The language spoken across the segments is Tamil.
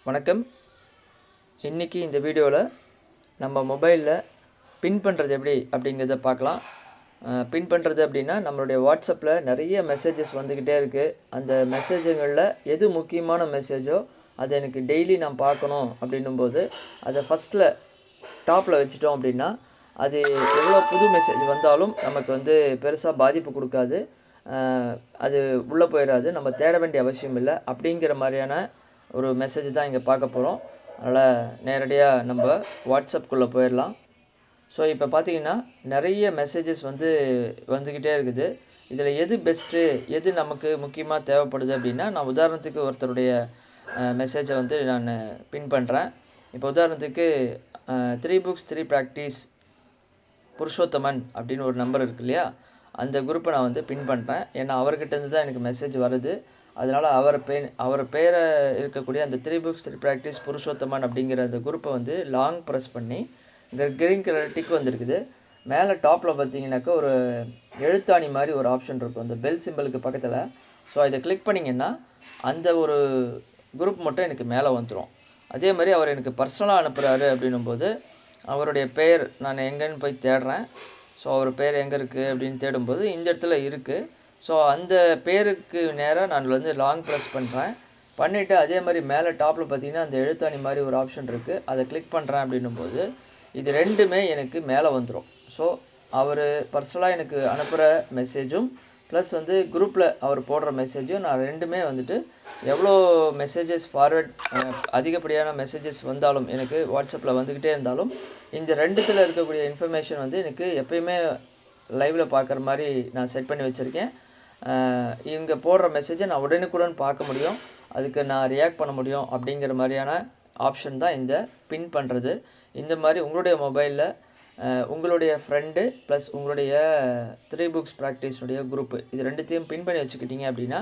வணக்கம். இன்றைக்கி இந்த வீடியோவில் நம்ம மொபைலில் பின் பண்ணுறது எப்படி அப்படிங்கிறத பார்க்கலாம். பின் பண்ணுறது அப்படின்னா நம்மளுடைய வாட்ஸ்அப்பில் நிறைய மெசேஜஸ் வந்துக்கிட்டே இருக்குது. அந்த மெசேஜுங்களில் எது முக்கியமான மெசேஜோ அதை எனக்கு டெய்லி நான் பார்க்கணும் அப்படின்னும்போது அதை ஃபஸ்ட்டில் டாப்பில் வச்சுட்டோம் அப்படின்னா அது எவ்வளோ புது மெசேஜ் வந்தாலும் நமக்கு பெருசாக பாதிப்பு கொடுக்காது. அது உள்ளே போயிடாது, நம்ம தேட வேண்டிய அவசியம் இல்லை. அப்படிங்கிற மாதிரியான ஒரு மெசேஜ் தான் இங்கே பார்க்க போகிறோம். அதனால் நேரடியாக நம்ம வாட்ஸ்அப்புக்குள்ளே போயிடலாம். ஸோ இப்போ பார்த்தீங்கன்னா நிறைய மெசேஜஸ் வந்துக்கிட்டே இருக்குது. இதில் எது பெஸ்ட்டு, எது நமக்கு முக்கியமாக தேவைப்படுது அப்படின்னா, நான் உதாரணத்துக்கு ஒருத்தருடைய மெசேஜை நான் பின் பண்ணுறேன். இப்போ உதாரணத்துக்கு 3 books 3 practice புருஷோத்தமன் அப்படின்னு ஒரு நம்பர் இருக்கு இல்லையா, அந்த குரூப்பை நான் பின் பண்ணுறேன். ஏன்னா அவர்கிட்டேருந்து தான் எனக்கு மெசேஜ் வருது. அதனால் அவர் பேரை இருக்கக்கூடிய அந்த 3 books 3 practice புருஷோத்தமன் அப்படிங்கிற அந்த குரூப்பை லாங் ப்ரெஸ் பண்ணி இங்கே க்ரீன் கலர் டிக் வந்திருக்குது. மேலே டாப்பில் பார்த்தீங்கன்னாக்கா ஒரு எழுத்தாணி மாதிரி ஒரு ஆப்ஷன் இருக்கும் அந்த பெல் சிம்பிளுக்கு பக்கத்தில். ஸோ இதை கிளிக் பண்ணிங்கன்னா அந்த ஒரு குரூப் மட்டும் எனக்கு மேலே வந்துடும். அதே மாதிரி அவர் எனக்கு பர்சனலாக அனுப்புகிறாரு அப்படின்னும்போது அவருடைய பெயர் நான் எங்கேன்னு போய் தேடுறேன். ஸோ அவர் பேர் எங்கே இருக்குது அப்படின்னு தேடும்போது இந்த இடத்துல இருக்குது. ஸோ அந்த பேருக்கு நேராக நான் லாங் ப்ரெஸ் பண்ணுறேன். பண்ணிவிட்டு அதே மாதிரி மேலே டாப்பில் பார்த்தீங்கன்னா அந்த எழுத்தாணி மாதிரி ஒரு ஆப்ஷன் இருக்குது. அதை கிளிக் பண்ணுறேன் அப்படின்னும்போது இது ரெண்டுமே எனக்கு மேலே வந்துடும். ஸோ அவர் பர்சனலாக எனக்கு அனுப்புகிற மெசேஜும் ப்ளஸ் குரூப்பில் அவர் போடுற மெசேஜும் நான் ரெண்டுமே எவ்வளோ மெசேஜஸ் ஃபார்வேர்ட் அதிகப்படியான மெசேஜஸ் வந்தாலும் எனக்கு வாட்ஸ்அப்பில் வந்துக்கிட்டே இருந்தாலும் இந்த ரெண்டுத்தில் இருக்கக்கூடிய இன்ஃபர்மேஷன் எனக்கு எப்பயுமே லைவில் பார்க்குற மாதிரி நான் செட் பண்ணி வச்சுருக்கேன். இவங்க போடுற மெசேஜை நான் உடனுக்குடன் பார்க்க முடியும், அதுக்கு நான் ரியாக்ட் பண்ண முடியும். அப்படிங்கிற மாதிரியான ஆப்ஷன் தான் இந்த பின் பண்ணுறது. இந்த மாதிரி உங்களுடைய மொபைலில் உங்களுடைய ஃப்ரெண்டு ப்ளஸ் உங்களுடைய 3 books ப்ராக்டிஸுடைய குரூப்பு இது ரெண்டுத்தையும் பின் பண்ணி வச்சுக்கிட்டிங்க அப்படின்னா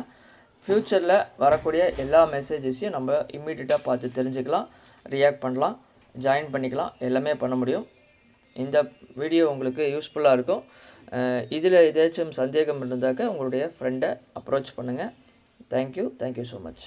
ஃப்யூச்சரில் வரக்கூடிய எல்லா மெசேஜஸையும் நம்ம இம்மீடியட்டாக பார்த்து தெரிஞ்சுக்கலாம், ரியாக்ட் பண்ணலாம், ஜாயின் பண்ணிக்கலாம், எல்லாமே பண்ண முடியும். இந்த வீடியோ உங்களுக்கு யூஸ்ஃபுல்லாக இருக்கும். இதில் ஏதாச்சும் சந்தேகம் இருந்தாக்க உங்களுடைய ஃப்ரெண்டை அப்ரோச் பண்ணுங்கள். Thank you so much.